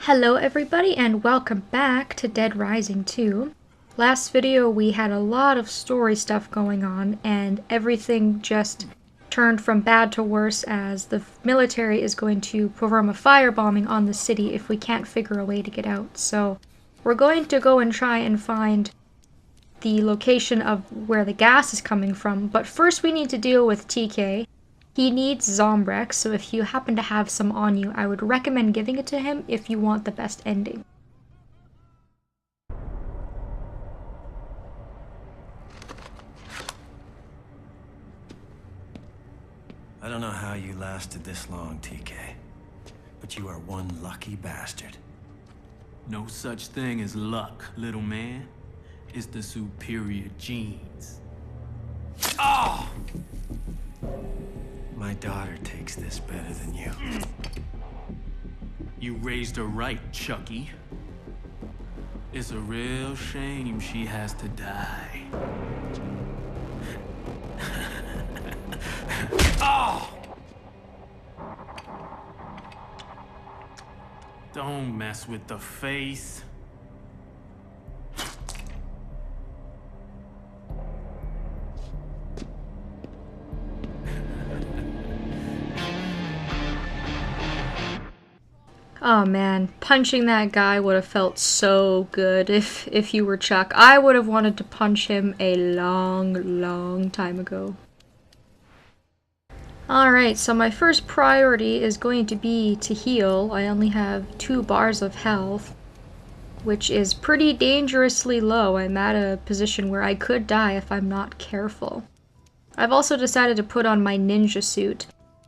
Hello everybody and welcome back to Dead Rising 2. Last video we had a lot of story stuff going on and everything just turned from bad to worse as the military is going to perform a firebombing on the city if we can't figure a way to get out. So we're going to go and try and find the location of where the gas is coming from, but first we need to deal with TK. He needs Zombrex, so if you happen to have some on you, I would recommend giving it to him if you want the best ending. I don't know how you lasted this long, TK, but you are one lucky bastard. No such thing as luck, little man. It's the superior genes. Oh! My daughter takes this better than you. You raised her right, Chucky. It's a real shame she has to die. Oh! Don't mess with the face. Oh man, punching that guy would have felt so good if you were Chuck. I would have wanted to punch him a long time ago. Alright, so my first priority is going to be to heal. I only have 2 bars of health, which is pretty dangerously low. I'm at a position where I could die if I'm not careful. I've also decided to put on my ninja suit.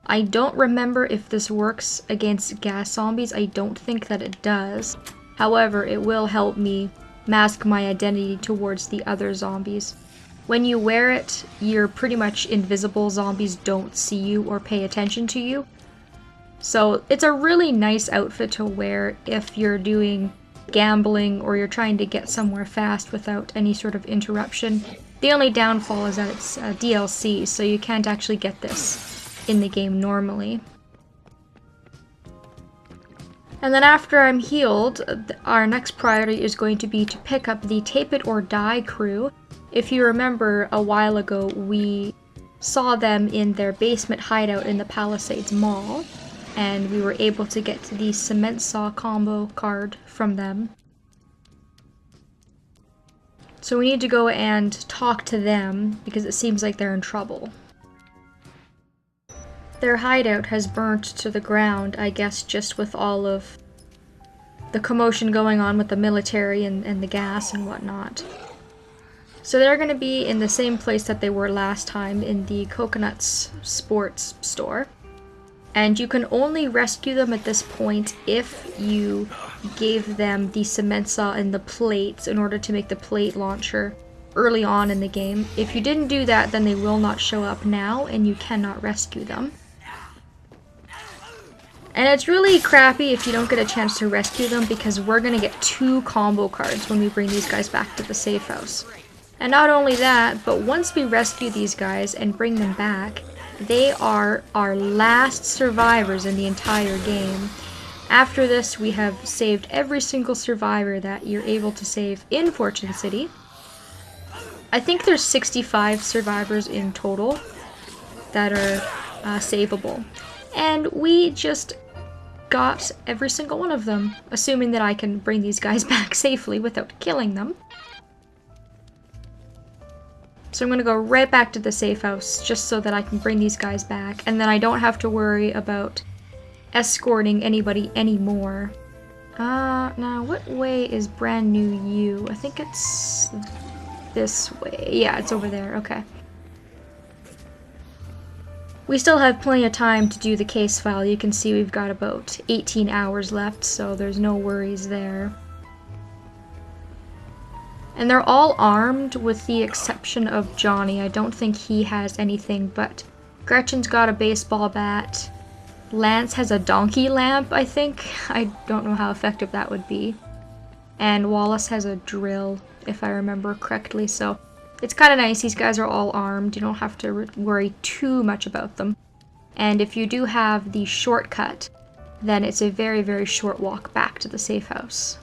I don't remember if this works against gas zombies. I don't think that it does. However, it will help me mask my identity towards the other zombies. When you wear it, you're pretty much invisible. Zombies don't see you or pay attention to you. So it's a really nice outfit to wear if you're doing gambling or you're trying to get somewhere fast without any sort of interruption. The only downfall is that it's DLC, so you can't actually get this in the game normally. And then after I'm healed, our next priority is going to be to pick up the Tape It or Die crew. If you remember, a while ago we saw them in their basement hideout in the Palisades Mall, and we were able to get the cement saw combo card from them. So we need to go and talk to them because it seems like they're in trouble. Their hideout has burnt to the ground, I guess just with all of the commotion going on with the military and the gas and whatnot. So they're going to be in the same place that they were last time, in the Coconuts Sports store. And you can only rescue them at this point if you gave them the cement saw and the plates in order to make the plate launcher early on in the game. If you didn't do that, then they will not show up now and you cannot rescue them. And it's really crappy if you don't get a chance to rescue them because we're going to get 2 combo cards when we bring these guys back to the safe house. And not only that, but once we rescue these guys and bring them back, they are our last survivors in the entire game. After this, we have saved every single survivor that you're able to save in Fortune City. I think there's 65 survivors in total that are savable. And we just got every single one of them, assuming that I can bring these guys back safely without killing them. So I'm going to go right back to the safe house just so that I can bring these guys back, and then I don't have to worry about escorting anybody anymore. Now what way is Brand New You? I think it's this way. Yeah, it's over there. Okay. We still have plenty of time to do the case file. You can see we've got about 18 hours left, so there's no worries there. And they're all armed with the exception of Johnny. I don't think he has anything, but Gretchen's got a baseball bat. Lance has a donkey lamp, I think. I don't know how effective that would be. And Wallace has a drill, if I remember correctly, so it's kind of nice. These guys are all armed. You don't have to worry too much about them. And if you do have the shortcut then it's a very, very short walk back to the safe house.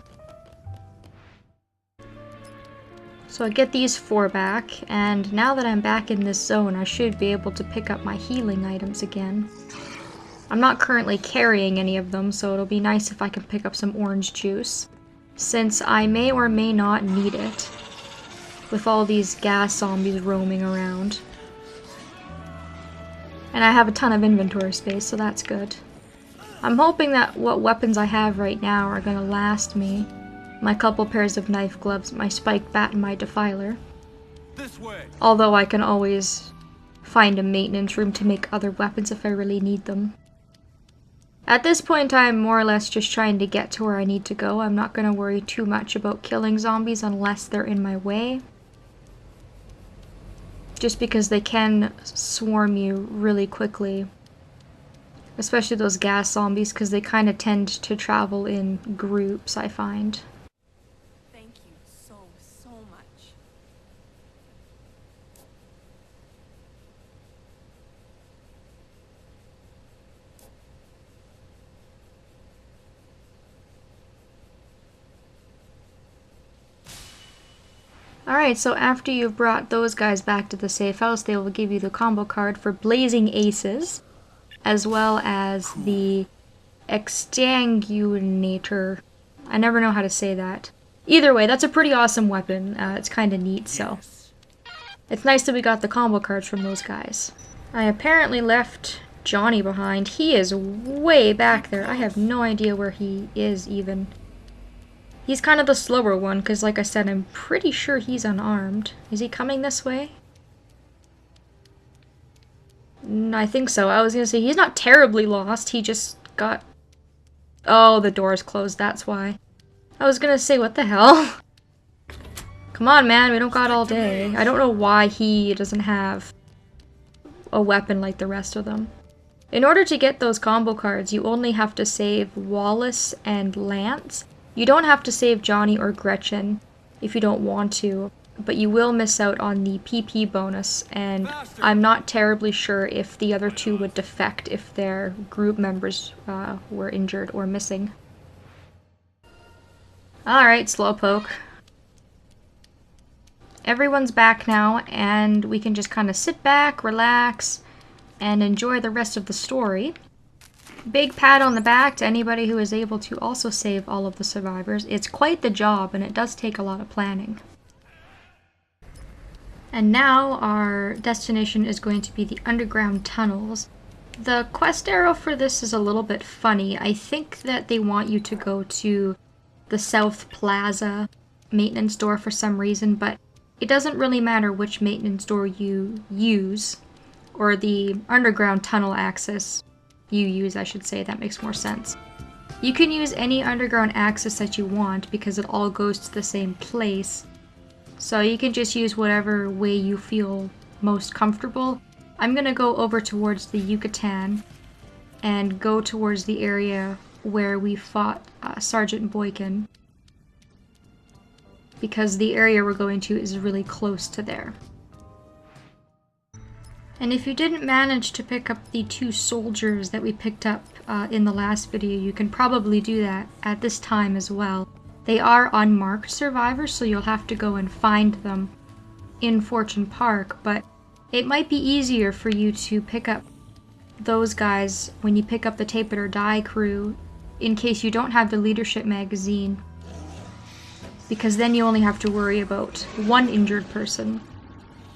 So I get these 4 back, and now that I'm back in this zone, I should be able to pick up my healing items again. I'm not currently carrying any of them, so it'll be nice if I can pick up some orange juice, since I may or may not need it, with all these gas zombies roaming around. And I have a ton of inventory space, so that's good. I'm hoping that what weapons I have right now are gonna last me. My couple pairs of knife gloves, my spiked bat, and my defiler. This way. Although I can always find a maintenance room to make other weapons if I really need them. At this point, I'm more or less just trying to get to where I need to go. I'm not going to worry too much about killing zombies unless they're in my way. Just because they can swarm you really quickly. Especially those gas zombies, because they kind of tend to travel in groups, I find. Thank you so much. Alright, so after you've brought those guys back to the safe house, they will give you the combo card for Blazing Aces, as well as the Extanguinator. I never know how to say that. Either way, that's a pretty awesome weapon. It's kind of neat, so it's nice that we got the combo cards from those guys. I apparently left Johnny behind. He is way back there. I have no idea where he is even. He's kind of the slower one, because like I said, I'm pretty sure he's unarmed. Is he coming this way? I think so. I was gonna say, he's not terribly lost. He just got... Oh, the door's closed, that's why. I was gonna say, what the hell? Come on, man, we don't got all day. I don't know why he doesn't have a weapon like the rest of them. In order to get those combo cards, you only have to save Wallace and Lance. You don't have to save Johnny or Gretchen if you don't want to, but you will miss out on the PP bonus, and I'm not terribly sure if the other 2 would defect if their group members were injured or missing. Alright, Slowpoke. Everyone's back now, and we can just kind of sit back, relax, and enjoy the rest of the story. Big pat on the back to anybody who is able to also save all of the survivors. It's quite the job, and it does take a lot of planning. And now our destination is going to be the underground tunnels. The quest arrow for this is a little bit funny. I think that they want you to go to the South Plaza maintenance door for some reason, but it doesn't really matter which maintenance door you use, or the underground tunnel access you use, I should say. That makes more sense. You can use any underground access that you want because it all goes to the same place. So you can just use whatever way you feel most comfortable. I'm gonna go over towards the Yucatan and go towards the area where we fought Sergeant Boykin, because the area we're going to is really close to there. And if you didn't manage to pick up the 2 soldiers that we picked up in the last video, you can probably do that at this time as well. They are unmarked survivors, so you'll have to go and find them in Fortune Park, but it might be easier for you to pick up those guys when you pick up the Tape It or Die crew, in case you don't have the leadership magazine, because then you only have to worry about 1 injured person.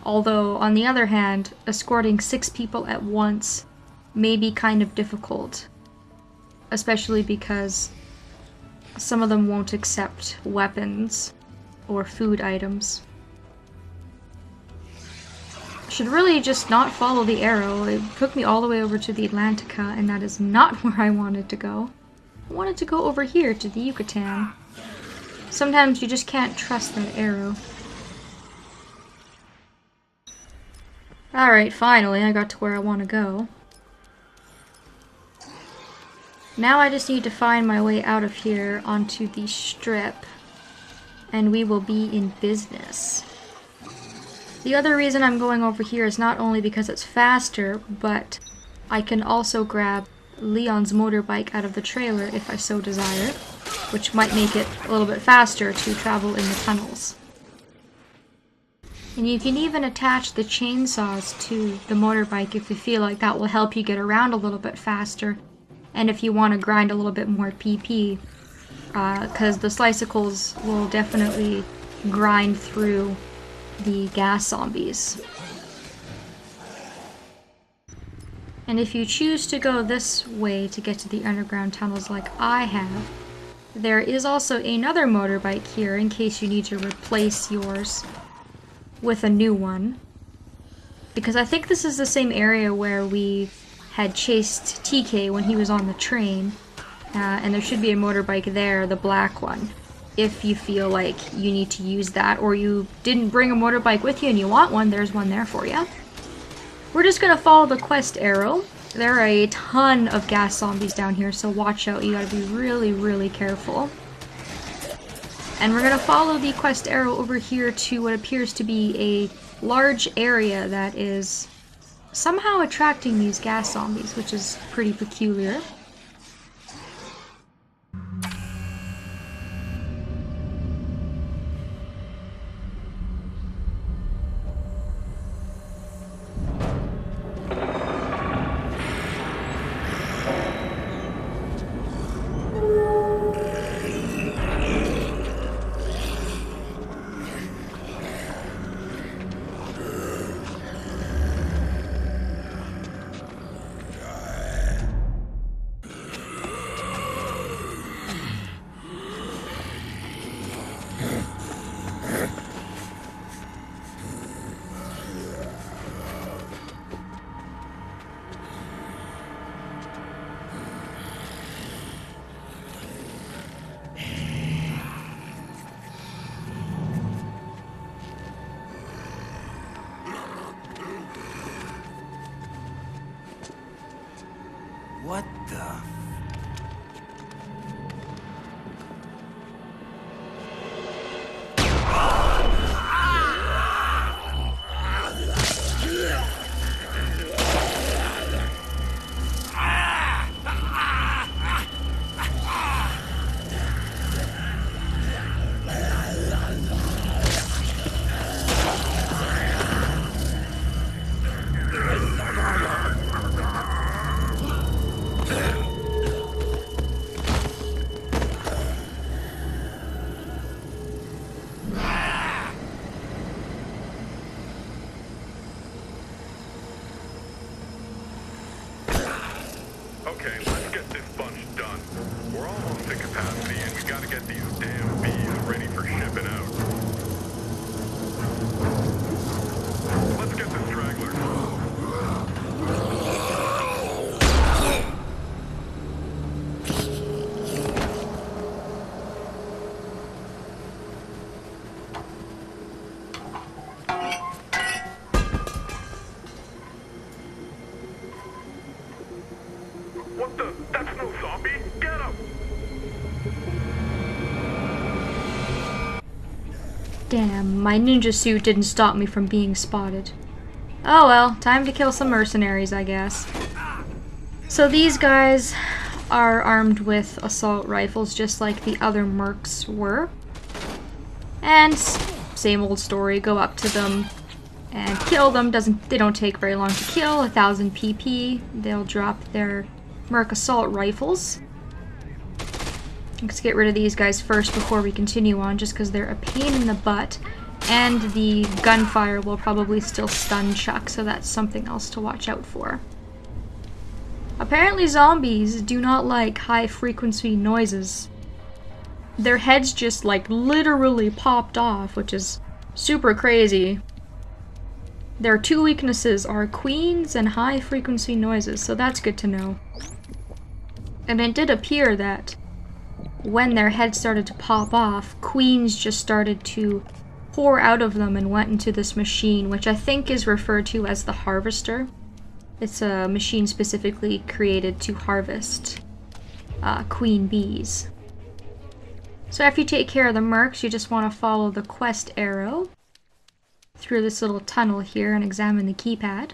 Although, on the other hand, escorting 6 people at once may be kind of difficult, especially because some of them won't accept weapons or food items. Should really just not follow the arrow. It took me all the way over to the Atlantica, and that is not where I wanted to go. I wanted to go over here to the Yucatan. Sometimes you just can't trust that arrow. Alright, finally I got to where I want to go. Now I just need to find my way out of here onto the strip, and we will be in business. The other reason I'm going over here is not only because it's faster, but I can also grab Leon's motorbike out of the trailer if I so desire, which might make it a little bit faster to travel in the tunnels. And you can even attach the chainsaws to the motorbike if you feel like that will help you get around a little bit faster, and if you want to grind a little bit more PP, because the slicicles will definitely grind through the gas zombies. And if you choose to go this way to get to the underground tunnels like I have, there is also another motorbike here in case you need to replace yours with a new one. Because I think this is the same area where we had chased TK when he was on the train. And there should be a motorbike there, the black one, if you feel like you need to use that, or you didn't bring a motorbike with you and you want one, there's one there for you. We're just gonna follow the quest arrow. There are a ton of gas zombies down here, so watch out. You gotta be really, really careful. And we're gonna follow the quest arrow over here to what appears to be a large area that is somehow attracting these gas zombies, which is pretty peculiar. What the... Okay, let's get this bunch done. We're almost at capacity and we gotta get these damn bees ready for shipping out. Let's get the stragglers. What the? That's no zombie! Get him! Damn, my ninja suit didn't stop me from being spotted. Oh well, time to kill some mercenaries, I guess. So these guys are armed with assault rifles just like the other mercs were. And same old story, go up to them and kill them. They don't take very long to kill, 1000 PP. They'll drop their merc assault rifles. Let's get rid of these guys first before we continue on, just because they're a pain in the butt. And the gunfire will probably still stun Chuck, so that's something else to watch out for. Apparently zombies do not like high-frequency noises. Their heads just, like, literally popped off, which is super crazy. Their two weaknesses are queens and high-frequency noises, so that's good to know. And it did appear that when their heads started to pop off, queens just started to pour out of them and went into this machine, which I think is referred to as the Harvester. It's a machine specifically created to harvest queen bees. So after you take care of the mercs, you just want to follow the quest arrow through this little tunnel here and examine the keypad.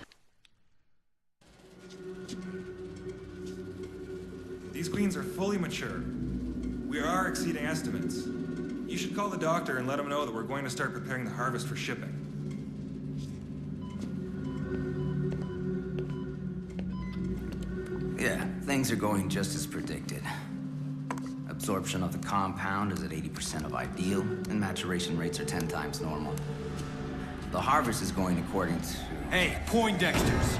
queens are fully mature. We are exceeding estimates. You should call the doctor and let him know that we're going to start preparing the harvest for shipping. Yeah, things are going just as predicted. Absorption of the compound is at 80% of ideal, and maturation rates are 10 times normal. The harvest is going according to... Hey, Poindexters!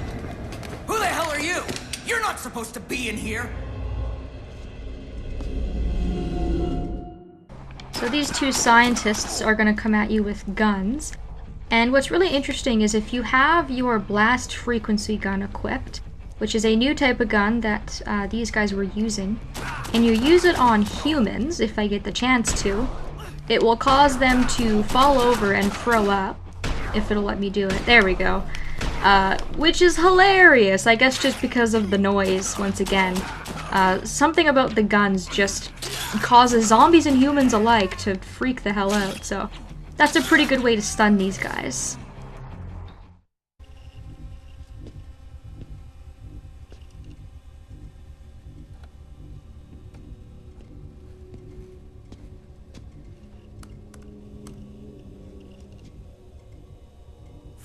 Who the hell are you? You're not supposed to be in here! So these two scientists are going to come at you with guns. And what's really interesting is if you have your blast frequency gun equipped, which is a new type of gun that these guys were using, and you use it on humans, if I get the chance to, it will cause them to fall over and throw up, if it'll let me do it. There we go. Which is hilarious, I guess just because of the noise, once again. Something about the guns just causes zombies and humans alike to freak the hell out, so that's a pretty good way to stun these guys.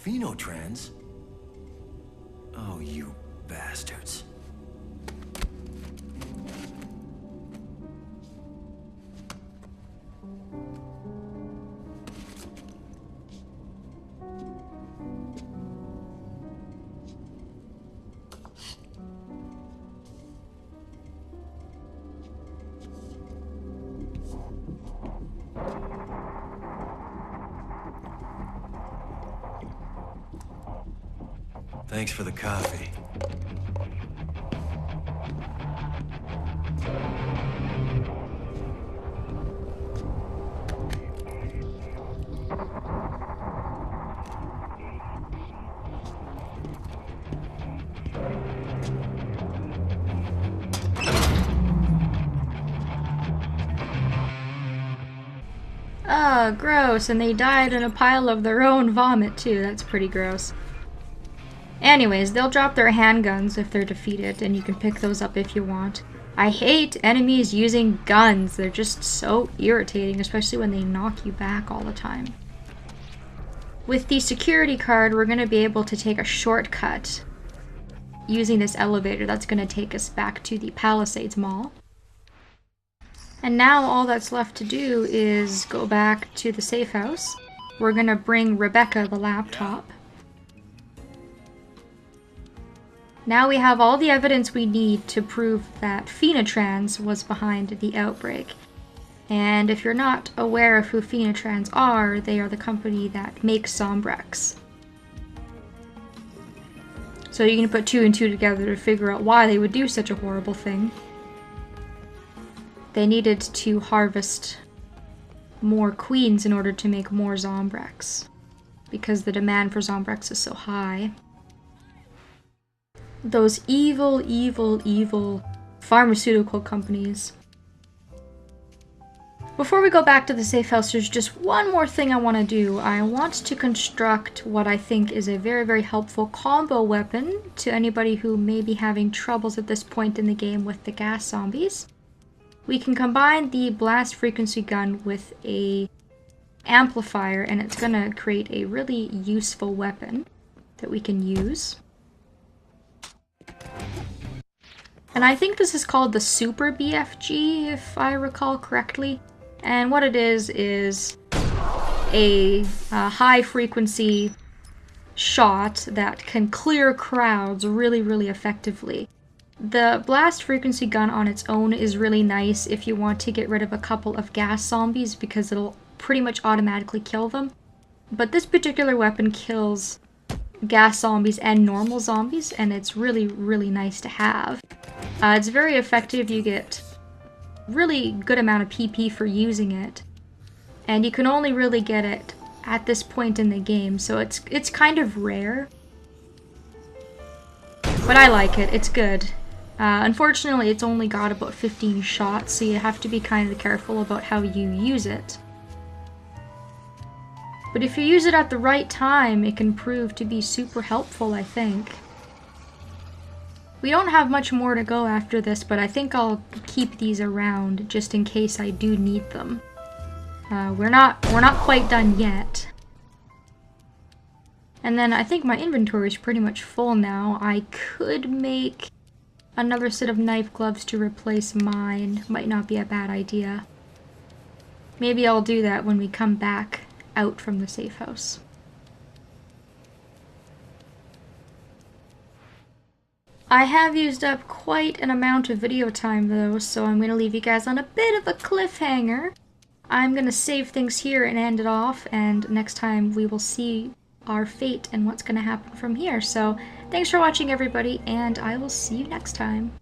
Phenotrans? Oh, you bastards. Thanks for the coffee. Oh, gross, and they died in a pile of their own vomit too. That's pretty gross. Anyways, they'll drop their handguns if they're defeated, and you can pick those up if you want. I hate enemies using guns. They're just so irritating, especially when they knock you back all the time. With the security card, we're going to be able to take a shortcut using this elevator that's going to take us back to the Palisades Mall. And now all that's left to do is go back to the safe house. We're going to bring Rebecca the laptop. Now we have all the evidence we need to prove that Phenotrans was behind the outbreak. And if you're not aware of who Phenotrans are, they are the company that makes Zombrex. So you can put two and two together to figure out why they would do such a horrible thing. They needed to harvest more queens in order to make more Zombrex, because the demand for Zombrex is so high. Those evil, evil, evil pharmaceutical companies. Before we go back to the safe house, there's just one more thing I want to do. I want to construct what I think is a very, very helpful combo weapon to anybody who may be having troubles at this point in the game with the gas zombies. We can combine the blast frequency gun with a amplifier, and it's going to create a really useful weapon that we can use. And I think this is called the Super BFG, if I recall correctly. And what it is a high-frequency shot that can clear crowds really, really effectively. The blast frequency gun on its own is really nice if you want to get rid of a couple of gas zombies, because it'll pretty much automatically kill them. But this particular weapon kills gas zombies and normal zombies, and it's really, really nice to have. It's very effective. You get really good amount of PP for using it, and you can only really get it at this point in the game, so it's kind of rare. But I like it. It's good. Unfortunately, it's only got about 15 shots, so you have to be kind of careful about how you use it. But if you use it at the right time, it can prove to be super helpful, I think. We don't have much more to go after this, but I think I'll keep these around just in case I do need them. We're not quite done yet. And then I think my inventory is pretty much full now. I could make another set of knife gloves to replace mine. Might not be a bad idea. Maybe I'll do that when we come back out from the safe house. I have used up quite an amount of video time though, so I'm going to leave you guys on a bit of a cliffhanger. I'm going to save things here and end it off, and next time we will see our fate and what's going to happen from here. So thanks for watching everybody, and I will see you next time.